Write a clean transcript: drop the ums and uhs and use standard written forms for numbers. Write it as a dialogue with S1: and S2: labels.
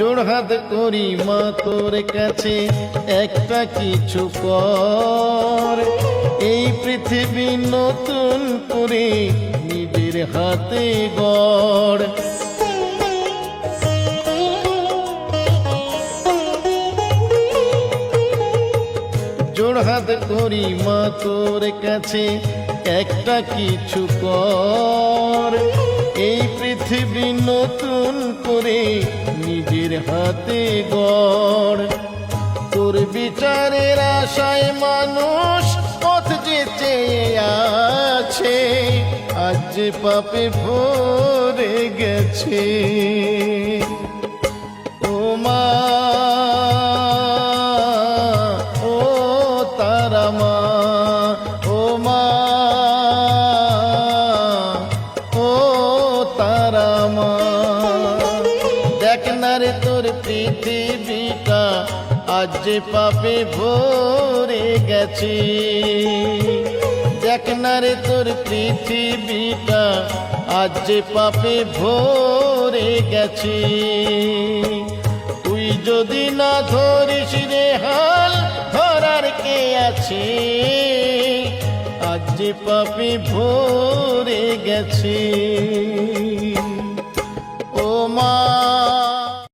S1: জোড়হাত করি মা তোর কাছে একটা কিছু কর, এই পৃথিবী নতুন করে নিজের হাতে গড়। জোড়হাত করি মা তোর কাছে একটা কিছু কর, এই পৃথিবী নতুন করে নিজের হাতে গড়। তোর বিচারের আশায় মানুষ পথ যে চেয়ে আছে, আজ যে পাপে ভরে গেছে। ও মা, ও তারা মা, ও মা, ও তারা মা, দেখ না রে তোর পৃথিবীটা আজ যে পাপে ভরে গেছে। দেখ না রে তোর পৃথিবীটা আজ যে পাপে ভরে গেছে। তুই যদি না ধরিস রে হাল, ধরার কে আছে, আজ যে পাপে ভরে গেছে। ও মা।